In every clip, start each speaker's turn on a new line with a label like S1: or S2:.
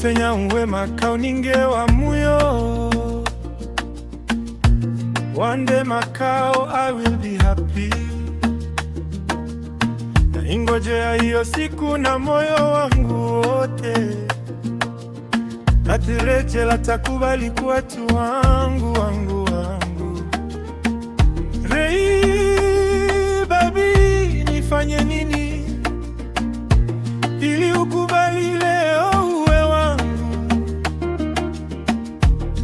S1: Penya uwe makao ningewa muyo. One day makao I will be happy. Na ingojea hiyo siku na moyo wangu wote. Ati Rachel atakubali kuwa tu wangu. Ray, baby, nifanye nini ili ukubali leo uwe wangu?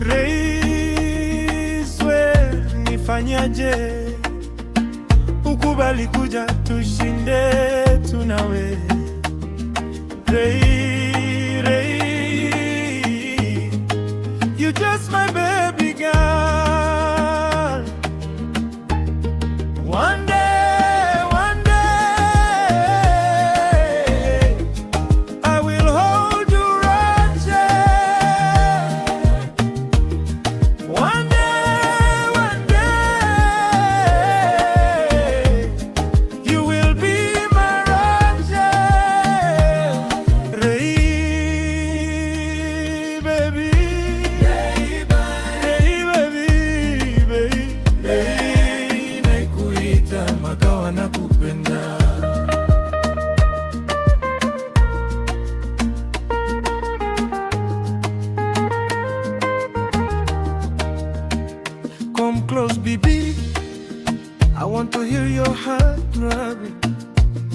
S1: Ray, swear, nifanyaje ukubali kuja tushinde tunawe? Ray, you just my baby girl. One day, I will hold you, Rachel. One day, you will be my Rachel. Ray, baby. Come close, baby. I want to hear your heart throbbing.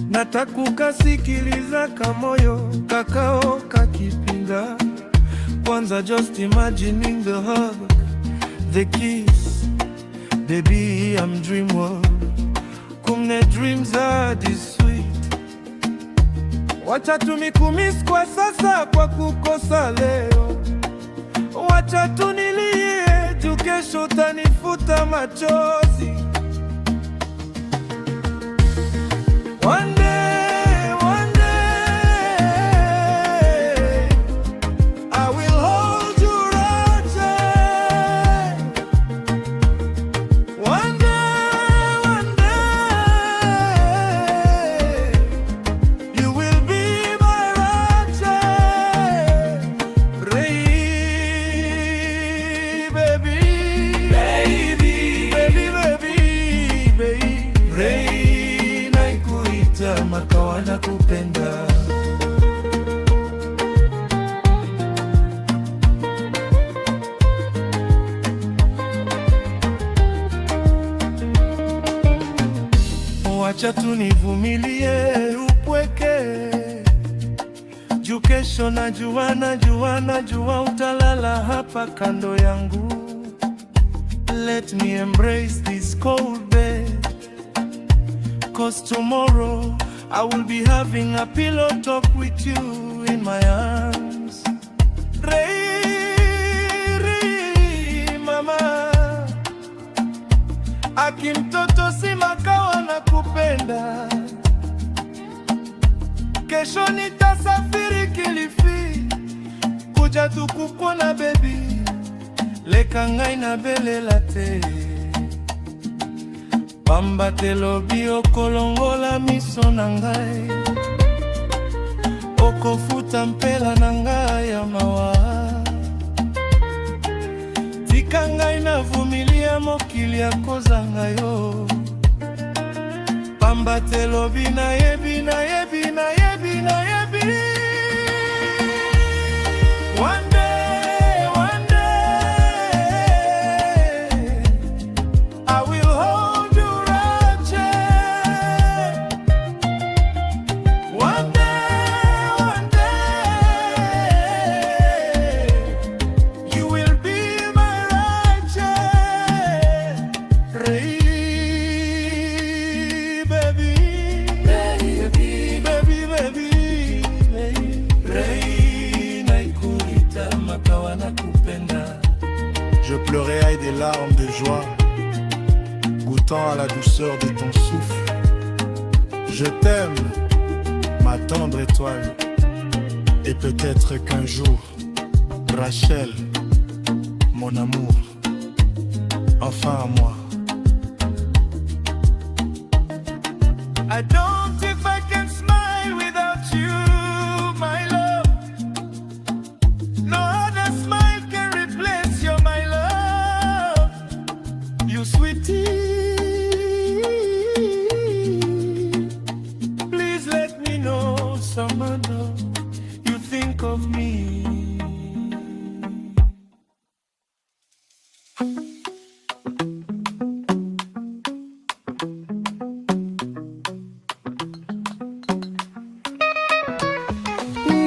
S1: Natakukasikiliza kamoyo kakao kakipinda. Kwanza just imagining the hug, the kiss. Baby, I'm dream world. Kumne dreams are this sweet. Wacha tumikumiss kwa sasa kwa kukosa leo. Wacha tunilie juu kesho tanifuta machozi. One day, I will hold you, Rachel. One day, you will be my Rachel. Ray, baby. Ray, naikuita makawa nakupenda. Wacha tunivumilie upweke, juu kesho najua utalala hapa kando yangu. Let me embrace this cold bed, 'cause tomorrow I will be having a pillow talk with you in my arms. Ray, mama, akimtoto si makawa na kupenda. Kesho nitasafiri Kilifi kuja tukukona baby. Leka ngai na belela te. Pamba te lobi okolongola miso na ngai. Okofuta mpela na ngai ya mawa. Tika ngai na vumilia mokili ya kozanga yo. Pamba te lobi na yebi. One day, I will hold you, Rachel. One day, you will be my Rachel. Ray, baby. Ray, naikuita makawa nakupenda. Je pleurais des larmes de joie, goûtant à la douceur de ton souffle. Je t'aime, ma tendre étoile, et peut-être qu'un jour, Rachel, mon amour, enfin à moi. I don't think I can smile without you, my love.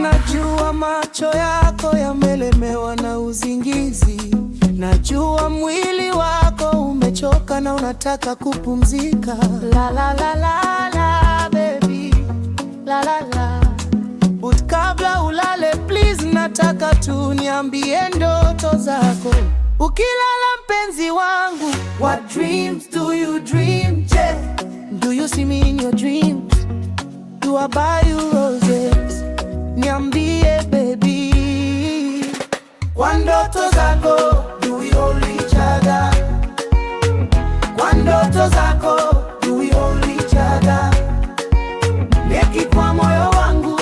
S1: Najua macho yako yamelemewa na usingizi, najua mwili wako umechoka na unataka kupumzika. La la la la la baby, la la la. But kabla ulale please, nataka tu niambie ndoto zako. Ukilala mpenzi wangu, what dreams do you dream? Do you see me in your dreams? Do I buy you roses? Niambie baby, kwa ndoto zako do we hold each other? Kwa ndoto zako do we hold each other? Neki kwa moyo wangu,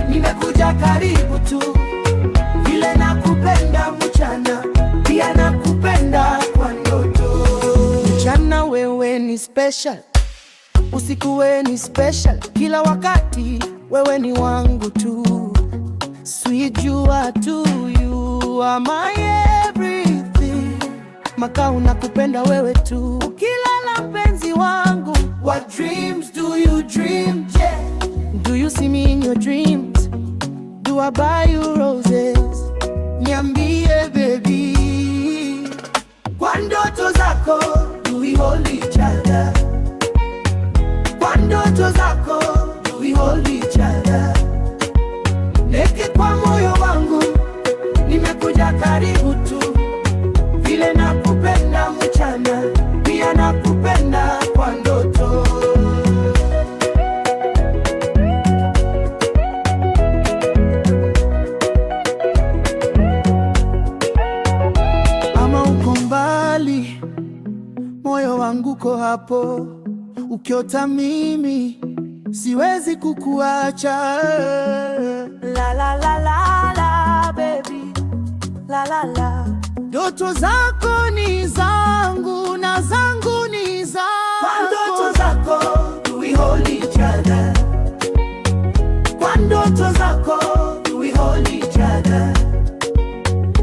S1: nimekuja karibu tu, vile nakupenda mchana, pia nakupenda kwa ndoto. Mchana wewe ni special, usiku wewe ni special, kila wakati wewe ni wangu tu. Sweet you are too, you are my everything. Makao nakupenda wewe tu. Ukilala mpenzi wangu, what dreams do you dream? Do you see me in your dreams? Do I buy you roses? Niambie baby, kwa ndoto zako do we hold each other? Kwa ndoto zako do we hold each other? Neki kwa moyo wangu, nimekuja karibu tu, vile nakupenda mchana, pia nakupenda kwa ndoto. Ama uko mbali, moyo wangu ko hapo, ukiota mimi siwezi kukuacha. La la la la la baby, la la la. Ndoto zako ni zangu na zangu ni zako. Kwa ndoto zako do we hold each other? Kwa ndoto zako do we hold each other?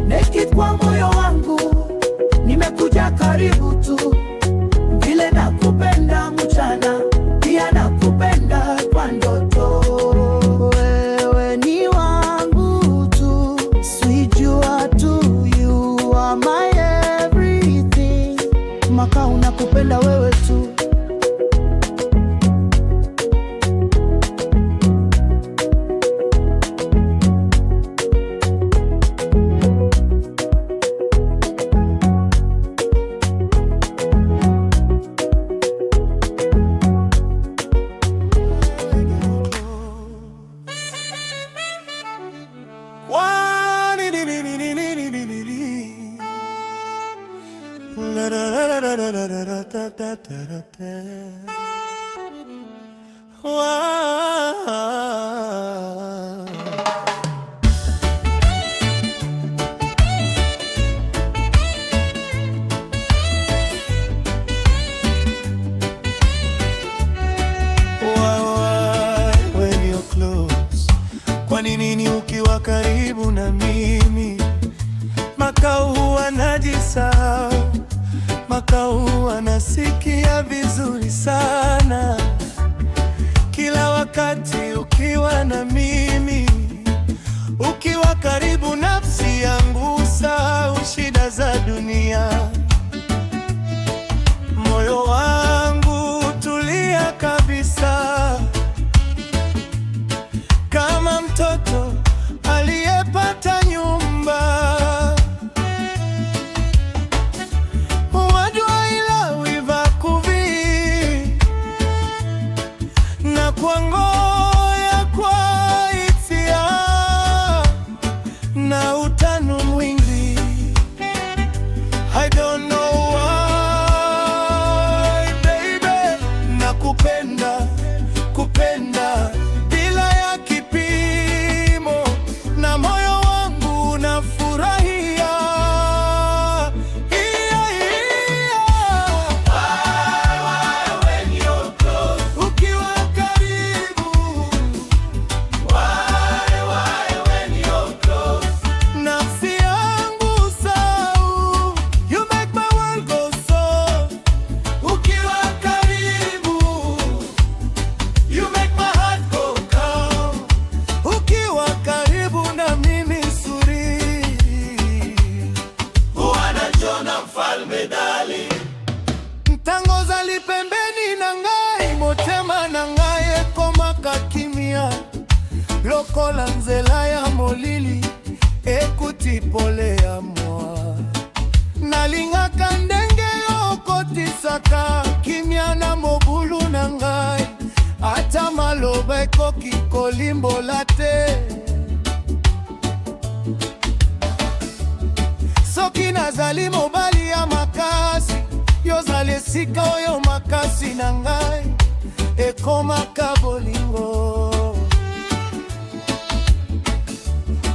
S1: Naked kwa moyo wangu, nimekuja karibu tu, vile nakupenda mchana, pia nakupenda kwa ndoto. Wewe ni wangu tu, sweet you are too, you are my everything. Makao nakupenda wewe tu.
S2: Kwa nini ukiwa karibu na mimi, makao huwa najisahau, makao huwa nasikia vizuri sana. Kila wakati ukiwa na mimi, ukiwa karibu nafsi yangu sahau shida za dunia. Moyo wangu tulia kabisa, kama mtoto aliyepata nyumba. Wajua ila wiva kuvi na kuangoya kwa itia na utanu mfalme Dali. Ntango zali pembeni na ngai, motema na ngai ekomaka kimia lokola nzela ya molili ekuti pole ya mwa. Nalingaka ndenge okotisaka kimia na mobulu na ngai, ata maloba ekoki kolimbola te. Soki nazali mobali ya makasi, yozali esika oyo makasi na ngai ekomaka bolingo.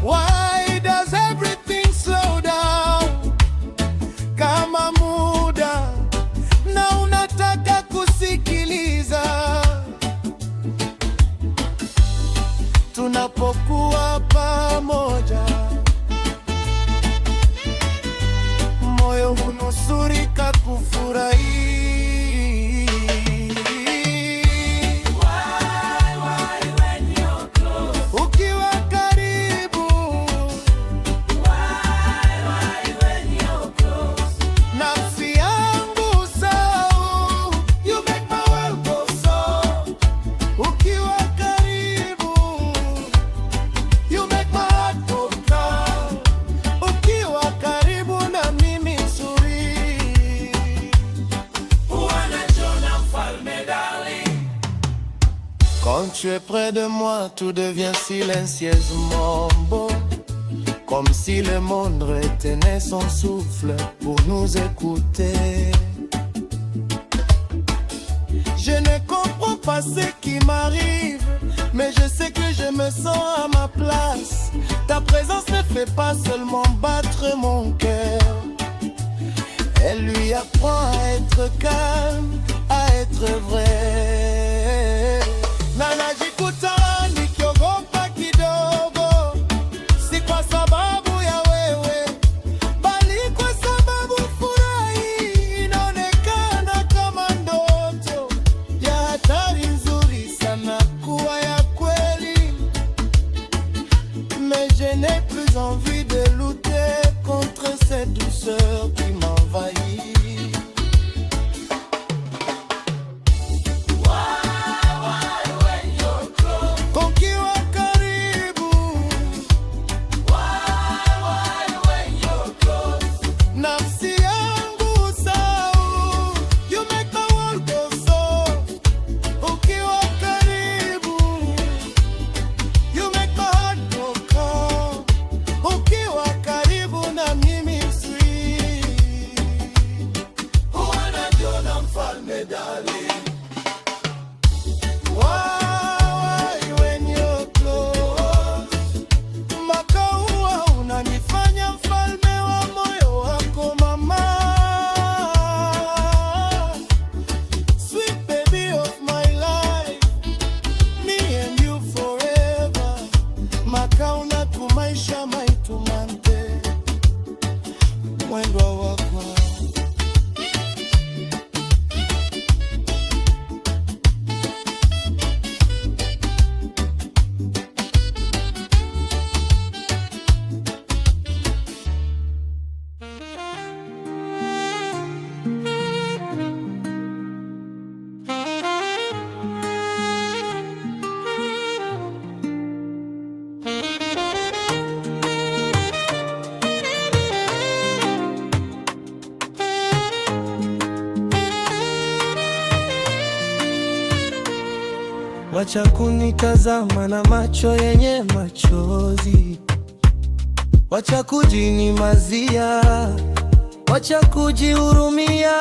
S2: Why does everything slow down? Kama muda na unataka kusikiliza, tunapokuwa pamoja moyo hunusurika kufurahi. Quand tu es près de moi, tout devient silencieusement beau, comme si le monde retenait son souffle pour nous écouter. Je ne comprends pas ce qui m'arrive, mais je sais que je me sens à ma place. Ta présence ne fait pas seulement battre mon cœur, elle lui apprend à être calme, à être vrai. Najikuta nikiogopa kidogo, si kwa sababu ya wewe, bali kwa sababu furahi inaonekana kama ndoto ya hatari nzuri sana kuwa ya kweli. Mais je n'ai plus envie de lutter contre cette douceur qui m'envahit. Wacha kunitazama na macho yenye machozi, wacha kujinyimazia, wacha kujihurumia.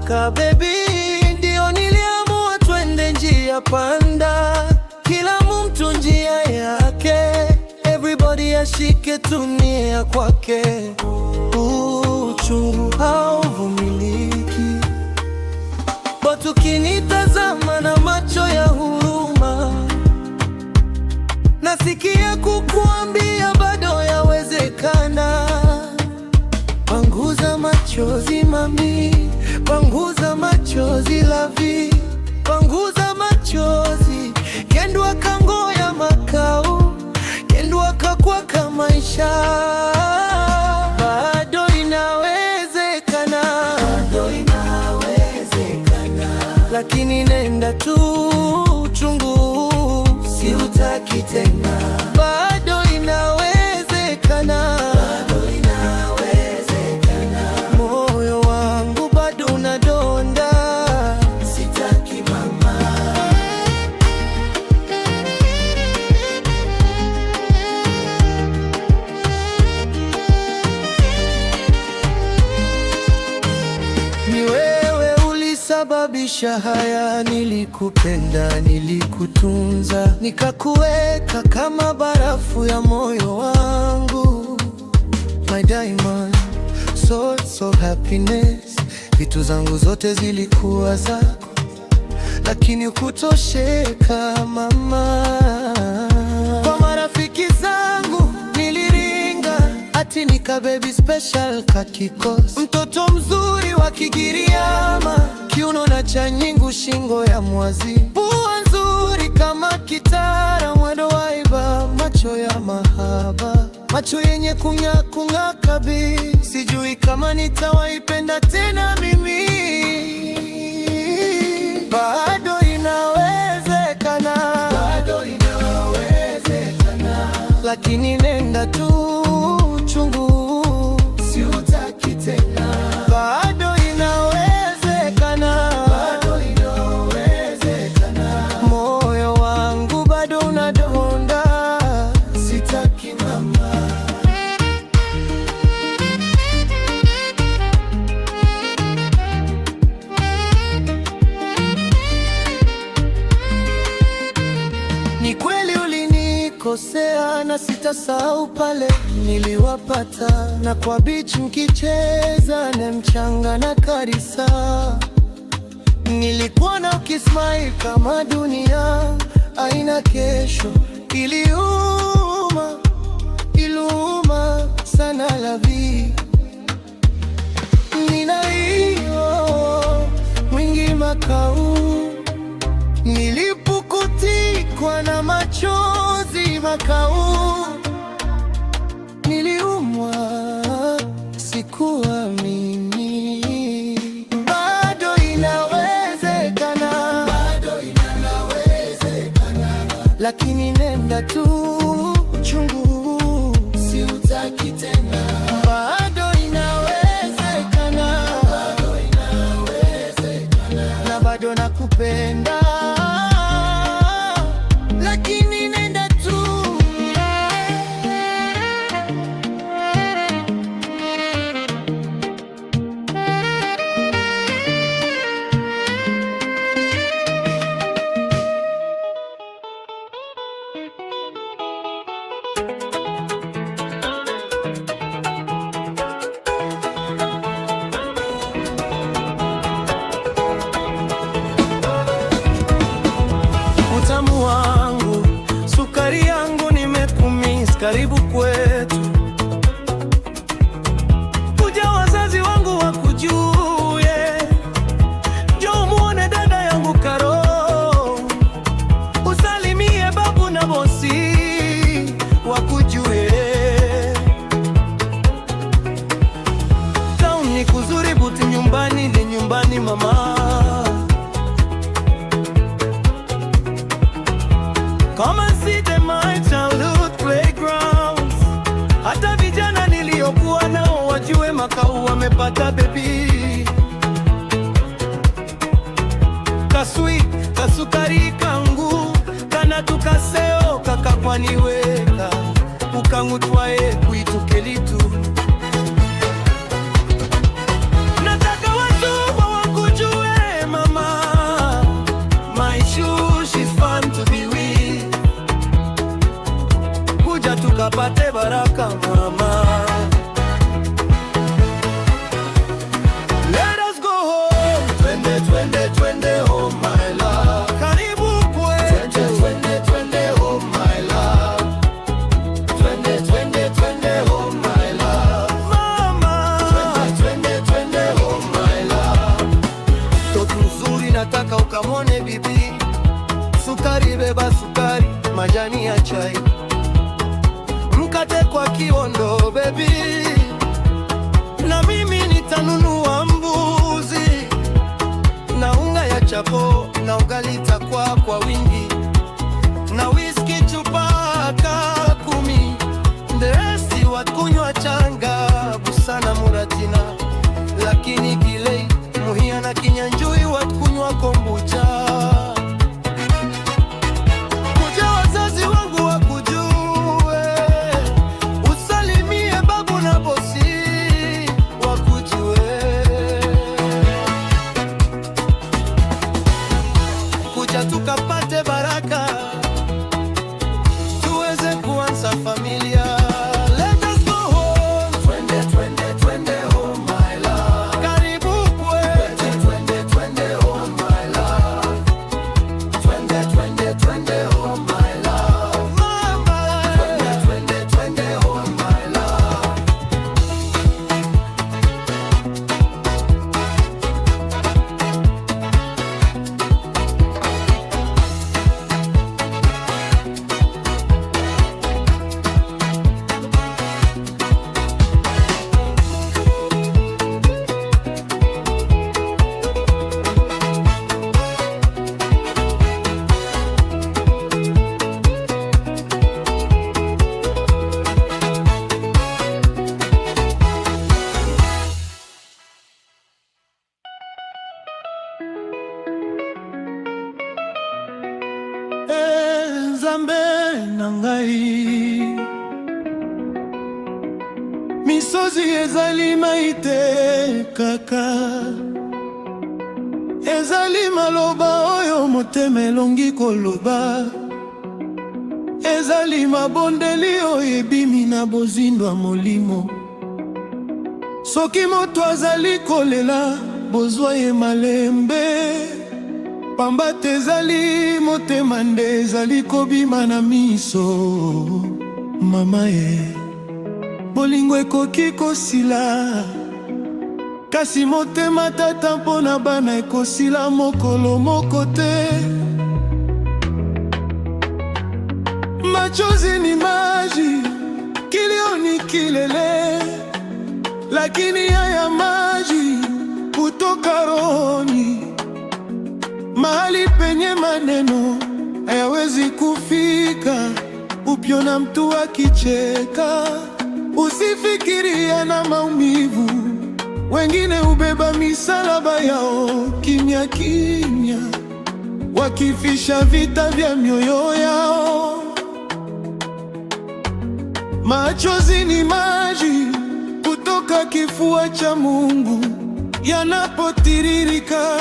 S2: Kabebi, ndio niliamua twende njia panda, kila mtu njia yake, everybody ashike dunia kwake. Uchungu hauvumiliki, but ukinitazama na macho ya huruma, nasikia kukuambia bado yawezekana. Panguza machozi mami, panguza machozi lavi, panguza machozi. Kendwa kangoya makao, kendwa kakwaka maisha, bado inaweza.
S1: tena. Bado inawezekana, bado inawezekana. Moyo wangu bado unadonda, sitaki mama. Ni wewe ulisababisha haya, nilikupenda, nilikutunza, nikakuweka kama barafu ya moyo wangu. My diamond, so happiness. Vitu zangu zote zilikuwa zako, lakini ukutosheka mama. Kwa marafiki zangu niliringa, ati nika baby special kakikosa. Mtoto mzuri wa Kigiriama, kiuno na cha nyingu, shingo ya mwazi, pua nzuri kama kitara, mwendo waiba, macho ya mahaba, macho yenye kung'aa kung'aa kabisa. Sijui kama nitawaipenda tena mimi. Bado inawezekana, bado inawezekana, lakini nenda tu, chungu siutaki tena. Bado inawezekana, bado inawezekana, moyo wangu bado unadonda, sitaki mama. Ni kweli ulinikosea, na sitasahau pale niliwapata, na kwa beach mkicheza na mchanga na karisa. Nilikuona ukismile kama dunia haina kesho. Iluma sana lavi. Nina hiyo mwingi makau, nilipukutikwa na machozi makau. Niliumwa, sikuamini. Bado inawezekana, bado inawezekana, lakini nenda tu, chungu siutaki tena. Bado inawezekana, bado inawezekana, na bado nakupenda, lakini nenda tu. Utamu wangu, sukari yangu, nimekumiss, karibu kwetu. Kuja wazazi wangu wakujue, njoo muone dada yangu Karo, usalimie babu na bosi wakujue. Town ni kuzuri, buti nyumbani ni nyumbani mama. Come and see my childhood playgrounds. Hata vijana niliokuwa nao wajue makau wamepata baby. Kasweet, kasukari kangu, kana tukaseo kakakwaniweka, ukangutwae kuitukelitu. Nataka watu wakujue mama, my shoe, she's fun to be with. Kuja tukapate baraka mama. Let us go home. Twende, twende, twende home my love. Karibu kwetu. Twende, twende home my love. Twende, twende, twende home my love. Mama. Twende, twende home my love. Toto nzuri nataka ukamone bibi. Sukari beba sukari, majani ya chai, mkate kwa kiondo baby, na mimi nitanunua mbuzi na unga ya chapo na ugali takwa kwa wingi, na whisky chupa
S2: misozi ezali maite kaka, ezali maloba oyo motema elongi koloba, ezali mabondeli oyo ebimi na bozindwa molimo. Soki moto azali kolela, bozwa ye malembe, pamba te ezali motema nde ezali kobima na miso. Mama ye, bolingo ekoki kosila, kasi motema tata mpona bana ekosila mokolo moko te. Machozi ni maji, kilio ni kilele, lakini haya maji kutoka rohoni. Mahali penye maneno hayawezi kufika, ukiona mtu akicheka usifikiria na maumivu. Wengine hubeba misalaba yao kimya kimya, wakifisha vita vya mioyo yao. Machozi ni maji kutoka kifua cha Mungu, yanapotiririka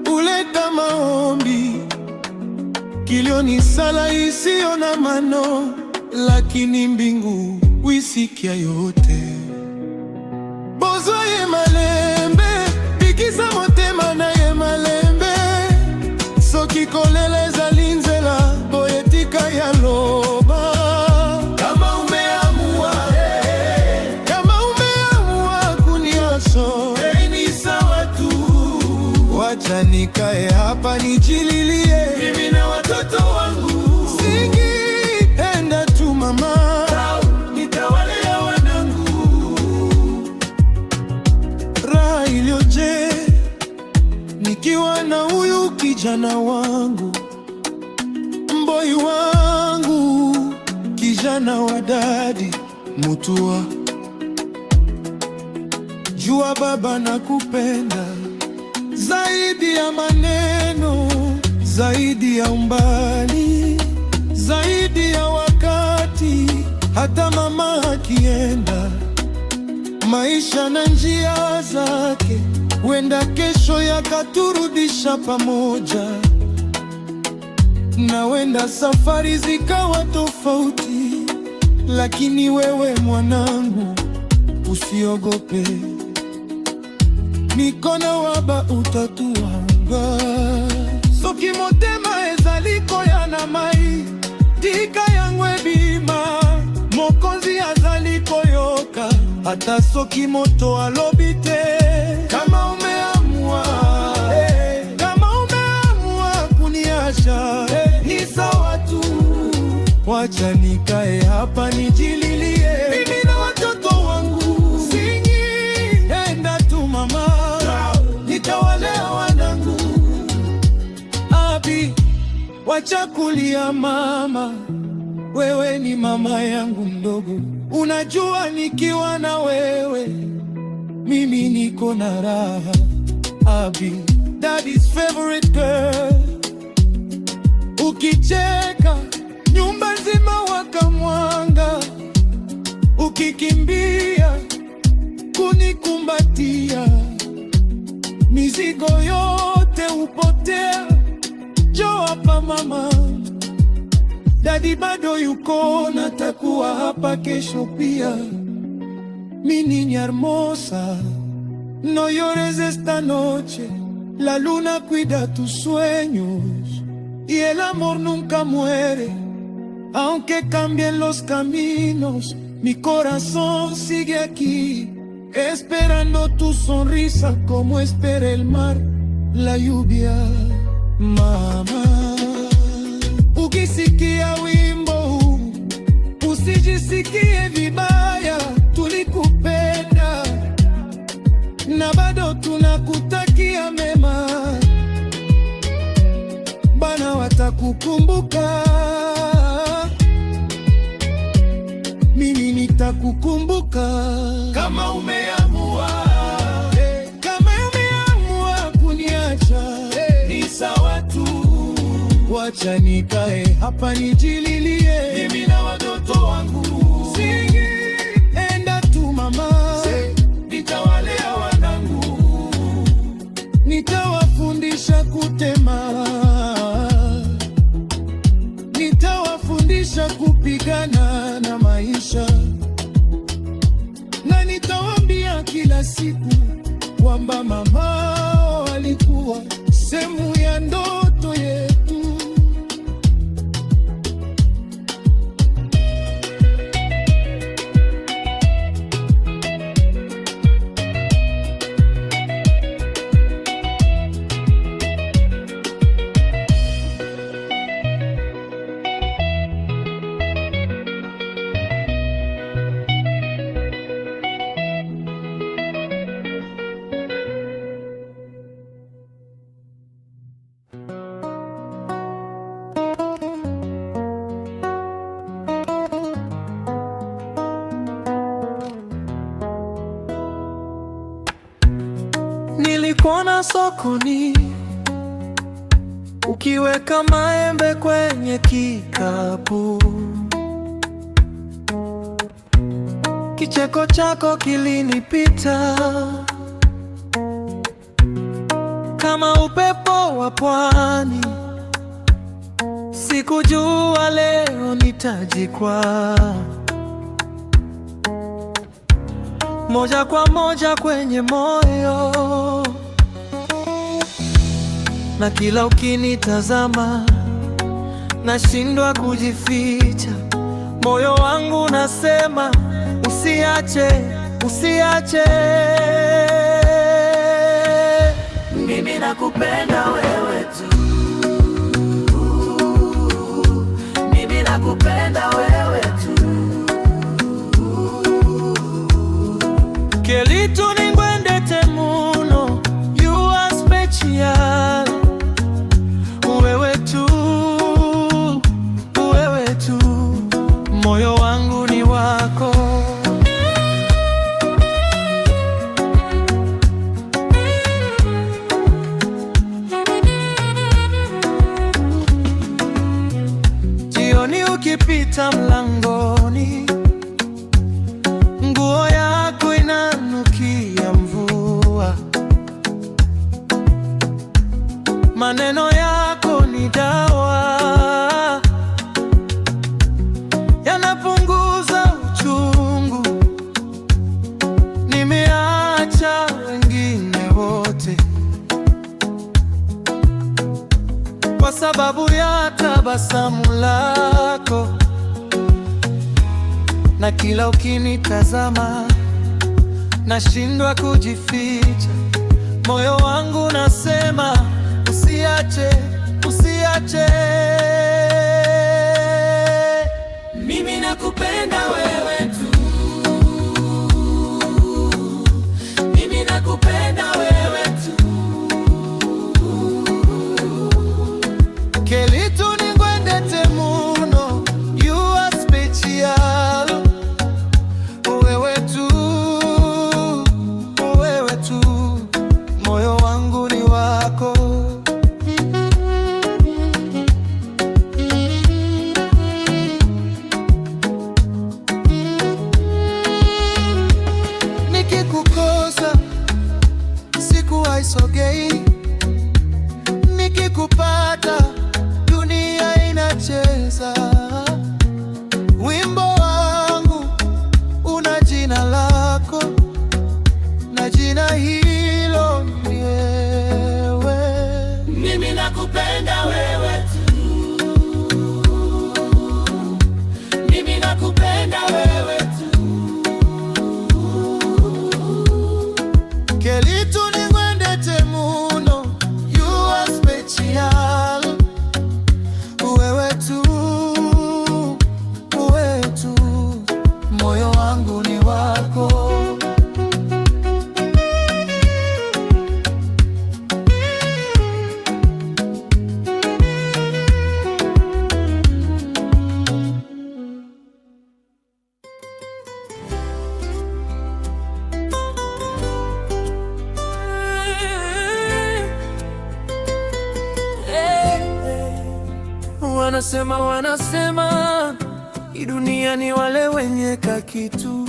S2: huleta maombi. Kilio ni sala isiyo na mano, lakini mbingu huisikia yote. Bozwa ye malembe, bikisa motema na ye malembe. Soki kolela ezali nzela, boyetika ya loba. Kama umeamua kuniacha, ni sawa tu. Wacha nikae hapa nijililie, mimi na watoto wangu. Singi, enda tu mama, nitawalea wanangu. Raha iliyoje nikiwa na huyu kijana wangu, mboi wangu, kijana wa dadi Mutua. Jua baba nakupenda zaidi ya maneno, zaidi ya umbali, zaidi ya wakati. Hata mama akienda, maisha na njia zake, wenda kesho yakaturudisha pamoja. Na wenda safari zikawa tofauti, lakini wewe mwanangu usiogope, mikono waba utatuanga. Soki motema ezali koyana mai, tika yangu ebima, mokonzi azali koyoka, hata soki moto alobi te. Kama umeamua kuniacha, ni sawa tu. Wacha nikae hapa nijililie, mimi na watoto wangu. Singi, enda tu mama, nitawalea wanangu. Abi, wacha kulia mama, wewe ni mama yangu mdogo. Unajua nikiwa na wewe mimi niko na raha. Abi, daddy's favorite girl. Ukicheka nyumba nzima wakamwanga, ukikimbia kunikumbatia, mizigo yote upotea. Njoo hapa mama, daddy bado yuko, natakuwa hapa kesho pia. Mi niña hermosa, no llores esta noche, la luna cuida tus sueños y el amor nunca muere. Aunque cambien los caminos, mi corazón sigue aquí, esperando tu sonrisa como espera el mar la lluvia. Mama, ukisikia wimbo huu usijisikie vibaya, tulikupenda na bado tunakutakia mema. Bana watakukumbuka, mimi nitakukumbuka. Kama umeamua kuniacha, ni sawa tu. Wacha nikae hapa nijililie, mimi na watoto wangu. Singi, enda tu mama. nitawaambia kila siku kwamba mama alikuwa sehemu ya ndoto yetu.
S1: Nilikuona sokoni ukiweka maembe kwenye kikapu. Kicheko chako kilinipita kama upepo wa pwani. Sikujua leo nitajikwaa moja kwa moja kwenye moyo, na kila ukinitazama nashindwa kujificha. Moyo wangu unasema usiache, usiache. Mimi nakupenda wewe tu, mimi nakupenda wewe tu. Kelitu ningwendete muno, you are special. Wewe tu, wewe tu, moyo wangu ni wako. Jioni ukipita mlangoni, nguo yako inanukia mvua. Maneno yako ni dawa, yanapunguza uchungu. Nimeacha wengine wote kwa sababu ya tabasamu lako, na kila ukinitazama nashindwa kujificha. Moyo wangu unasema usiache, usiache. Mimi nakupenda wewe tu, mimi nakupenda wewe tu. Kelitu ningwendete muno, you are special. Wewe tu, wewe tu, moyo wangu ni wako. Nikikukosa siku haisogei, nikikupata dunia inacheza. Wimbo wangu una jina lako, na jina hilo ni wewe. Mimi nakupenda wewe tu, mimi nakupenda wewe tu. Kelitu ningwendete muno, you are special. Wewe tu, wewe tu, moyo wangu ni wako. Wanasema hii dunia ni wale wenye kakitu,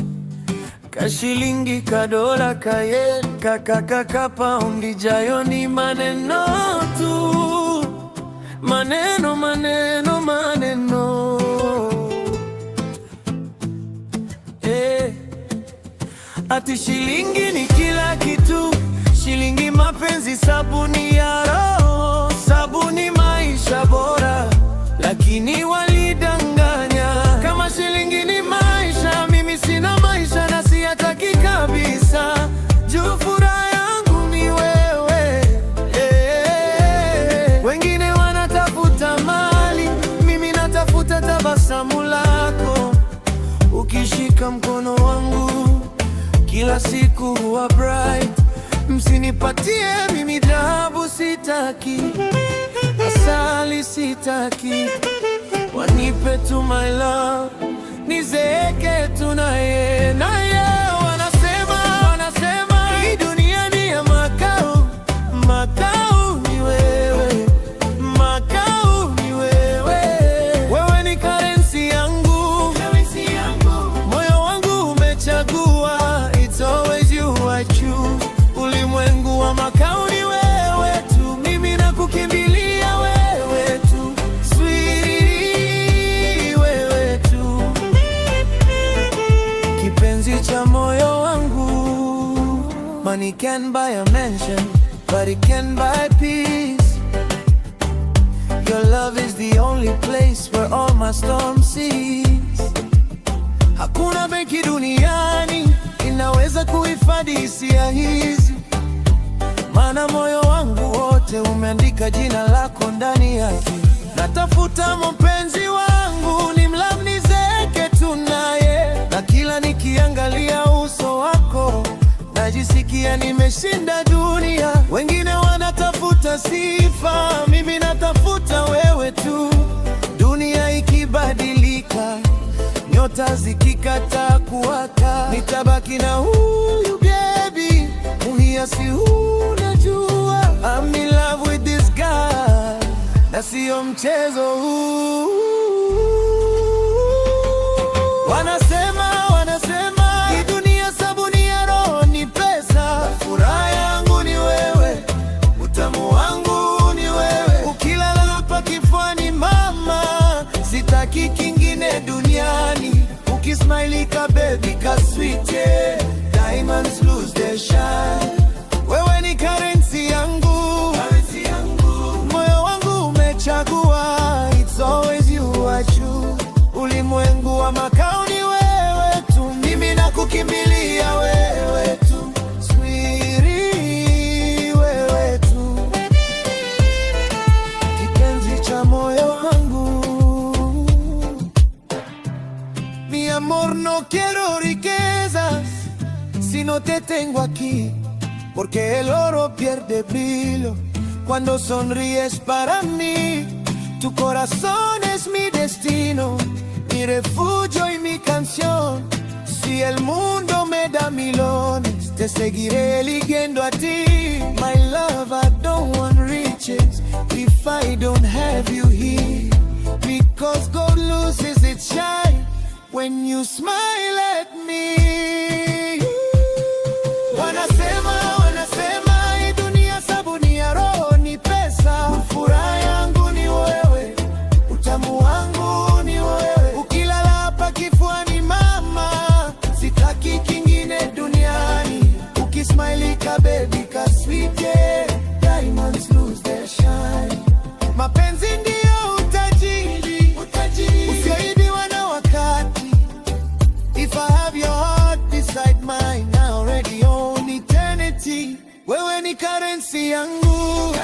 S1: kashilingi, kadola, kayen, kakakaka, paundi, jayo ni maneno tu. Maneno, maneno, maneno. ati shilingi ni kila kitu. Shilingi mapenzi, sabuni ya roho, sabuni maisha bora, lakini walidanganya. Kama shilingi ni maisha, mimi sina maisha na siyataki kabisa. Juu furaha yangu ni wewe. Wengine wanatafuta mali, mimi natafuta tabasamu lako. Ukishika mkono wangu kila siku huwa bright. Msinipatie mimi dhahabu, sitaki. Asali sitaki. Wanipe tu my love, nizeeke tu naye. Wanasema hii dunia ni ya makao. Makao ni wewe, makao ni wewe. Wewe ni currency yangu, moyo wangu umechagua. It's always you I choose. Ulimwengu wa makao ni wewe tu, mimi nakukimbilia wewe tu, sweetie, wewe tu, kipenzi cha moyo wangu. Money can buy a mansion, but it can buy peace. Your love is the only place where all my storm cease. Hakuna benki duniani inaweza kuhifadhi hisia hizi, maana moyo wangu wote umeandika jina lako ndani yake. Natafuta mpenzi wangu, nimlamnizeke tu naye, na kila nikiangalia uso wako najisikia nimeshinda dunia. Wengine wanatafuta sifa, mimi natafuta wewe tu. Dunia ikibadilika, nyota zikikataa kuwaka, nitabaki na huyu baby, muhiasi huu najua. I'm in love with this guy, na sio mchezo huu. Wanasema hii dunia sabuni ya roho ni pesa. Furaha yangu ni wewe, utamu wangu ni wewe. Ukilala hapa kifuani mama, sitaki kingine duniani. Ukismile ka baby ka sweet, yeah. Diamonds lose their shine. Wewe ni currency yangu, moyo wangu umechagua. It's always you I choose. Ulimwengu wa makao ni wewe tu, mimi nakukimbilia wewe tu, sweetie, wewe tu, kipenzi cha moyo wangu. Mi amor, no quiero riquezas si no te tengo aquí, porque el oro pierde brillo cuando sonríes para mí. Tu corazón es mi destino, mi refugio y mi canción. Si el mundo me da milones, te seguiré eligiendo a ti. My love, I don't want riches if I don't have you here, because gold loses its shine when you smile at me. Wanasema hii dunia sabuni ya roho ni pesa. Furaha yangu ni wewe, utamu wangu ni wewe. Ukilala hapa kifuani mama, sitaki kingine duniani. Ukismile ka baby ka sweet, yeah. Diamonds lose their shine. Mapenzi ndio utajiri, usioibiwa na wakati. If I have your heart beside mine, I already own eternity. Wewe ni currency yangu,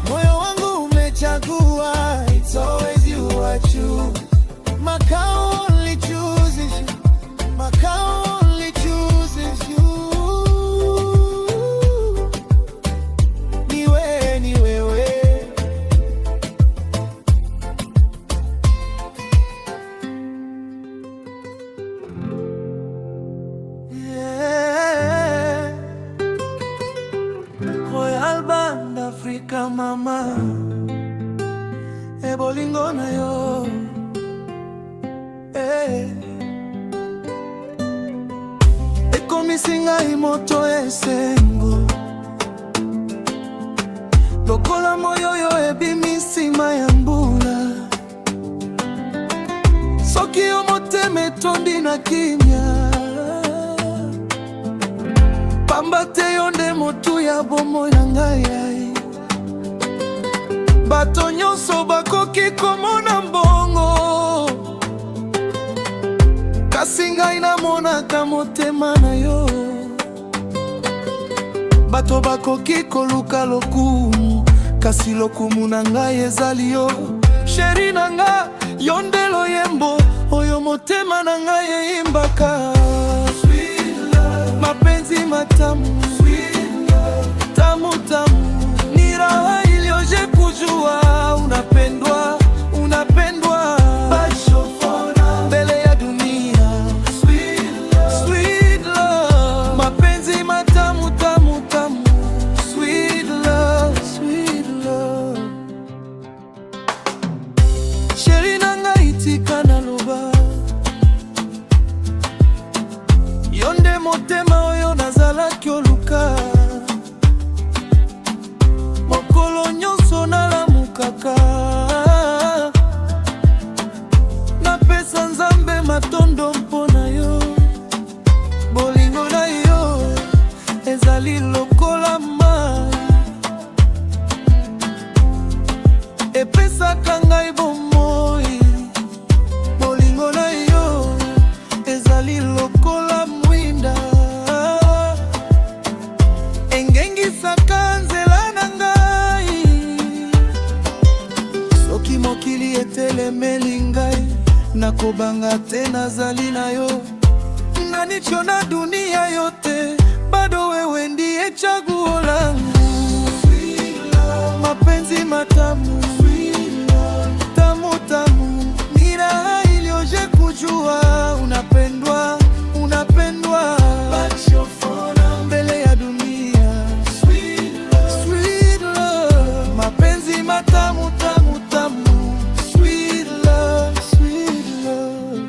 S1: moyo wangu umechagua. It's always you I choose. Makao only chooses you, Makao only chooses you. Ni wewe, ni wewe. Royal Band Africa mama, ebolingo na yo. Ekomisinga imoto esengo, lokola moyo yo ebimisima ya mbula. Soki yo motema etondi na kimia, Nakumbate yonde motu ya bomoi na ngai. Bato nyonso bakoki komona mbongo, kasi ngai namonaka motema na yo. Bato bakoki koluka lokumu, kasi lokumu na ngai ezali yo. Sheri na nga, yonde loyembo oyo motema na ngai eimbaka. Mapenzi matamu, tamu tamu, ni raha iliyoje kujua unapendwa, unapendwa mbele ya dunia. Sweet love, mapenzi matamu tamu tamu, sweet love, sweet love. Sheri na ngai tika na loba, yonde motema oyo nazalaki oluka. Mokolo nyonso nalamukaka, napesa Nzambe matondo mpona yo. Bolingo na yo ezali lokola mai, epesaka ngai bomoi. Bolingo na yo ezali lokola mwinda, engengisaka nzela na ngai. Soki mokili etelemeli ngai, nakobanga te nazali na yo. Nanicho na dunia yote, bado wewe ndiye chaguo langu. Mapenzi matamu, tamu tamu, ni raha iliyoje kujua unapendwa, unapendwa mbele ya dunia. Sweet love, mapenzi matamu tamu tamu, sweet love, sweet love.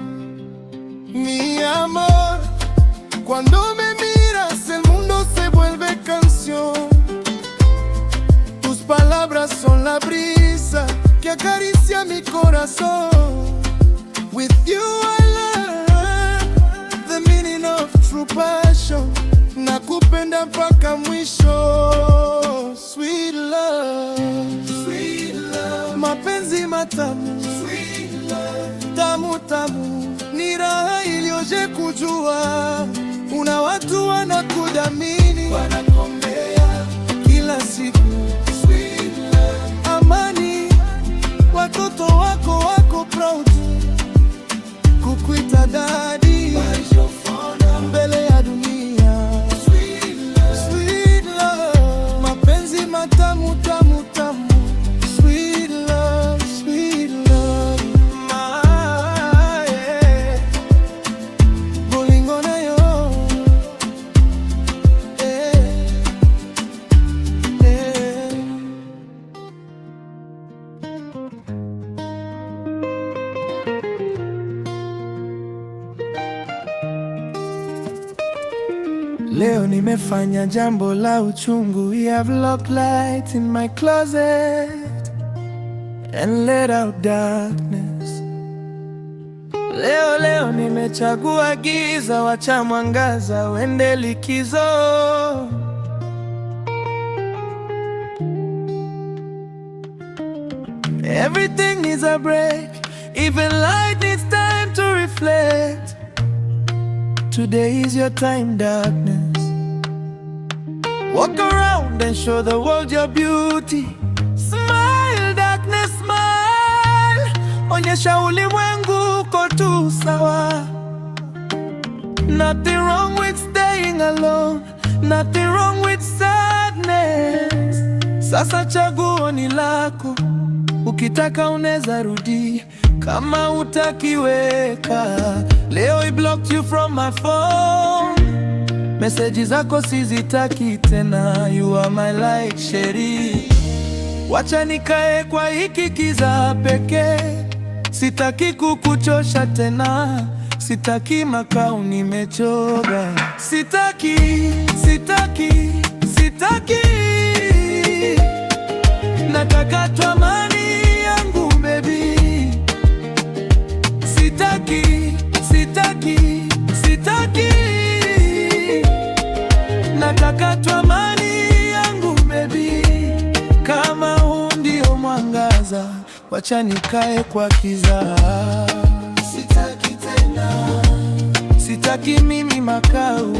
S2: Mi amor, cuando me miras el mundo se vuelve canción. Tus palabras son la brisa que acaricia mi corazón. With you I learn the meaning of true passion. Nakupenda mpaka mwisho. Sweet love, sweet love, mapenzi matamu, sweet love, tamu tamu, ni raha iliyoje kujua una watu wanakudhamini, wanakombea kila siku. Sweet love, amani, watoto wako wako proud kukuita daddy mbele ya dunia. Sweet love, mapenzi matamu tamu tamu, sweet love, sweet love. Yeah. Bolingo na yo, yeah. Yeah. Leo nimefanya jambo la uchungu. We have locked lights in my closet and let out darkness. Leo nimechagua giza, wacha mwangaza uende likizo. Everything needs a break, even light needs time to reflect. Today is your time, darkness. Walk around and show the world your beauty. Smile, darkness, smile. Onyesha ulimwengu uko tu sawa. Nothing wrong with staying alone, nothing wrong with sadness. Sasa chaguo ni lako, ukitaka unaweza rudi, kama utakiweka. Leo I blocked you from my phone, messages zako sizitaki tena. You are my light, Sheri. Wacha nikae kwa hiki kiza pekee, sitaki kukuchosha tena, sitaki makao, nimechoka. Sitaki, sitaki, sitaki, nataka tu amani yangu baby. Sitaki, sitaki, sitaki, nataka
S1: nataka tu amani yangu baby. Kama huu ndio mwangaza, wacha nikae kwa kiza. Sitaki tena, sitaki mimi makao.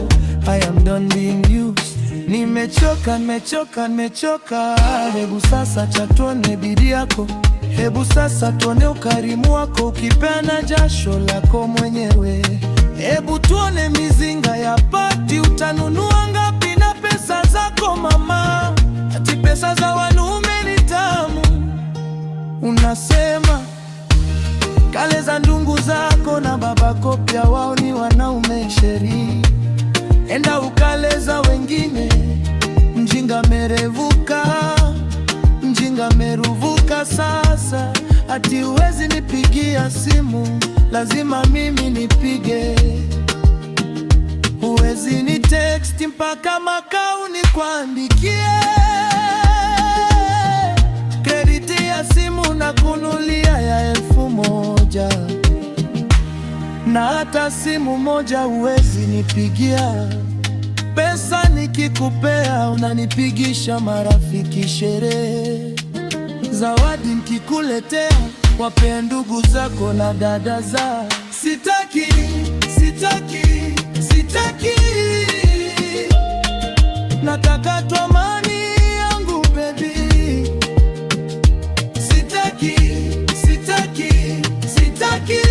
S1: I am done being used. Nimechoka, nimechoka, nimechoka. Hebu sasa chatuone bidii yako, hebu sasa tuone ukarimu wako, ukipeana jasho lako mwenyewe. Hebu tuone mizinga ya pati, utanunua ngapi na pesa zako mama? Ati pesa za wanaume ni tamu, unasema kale za ndungu zako na babako pia wao ni wanaume sheri. Enda ukaleza wengine, mjinga merevuka, mjinga meruvuka sasa. Ati uwezi nipigia simu, lazima mimi nipige. Uwezi ni text mpaka makao nikuandikie. Krediti ya simu na kunulia ya 1000, na hata simu moja uwezi nipigia. Pesa nikikupea unanipigisha marafiki sherehe. Zawadi nikikuletea wape ndugu zako na dada za. Sitaki, sitaki, sitaki, nataka tu amani yangu baby. Sitaki, sitaki, sitaki,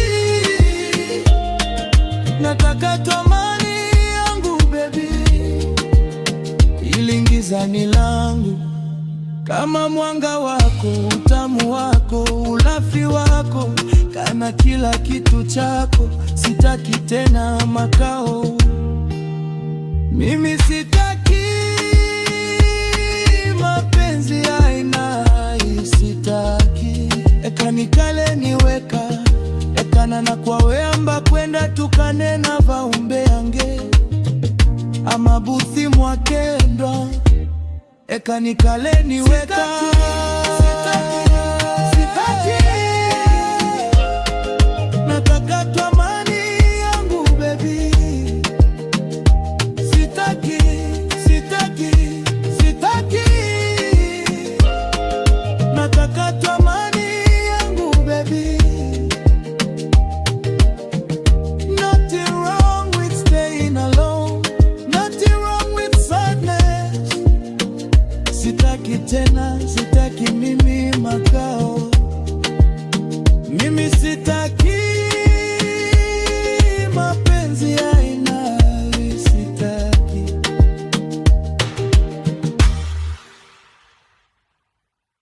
S1: nataka tu amani yangu baby. Ilingiza ni langu kama mwanga wako, utamu wako, ulafi wako, kana kila kitu chako. Sitaki tena makao, mimi sitaki mapenzi ya aina hii. Sitaki ekanikale niweka ekana na kwaweamba kwenda tukanena vaumbe yange amabuthi mwakendwa ekanikale niweka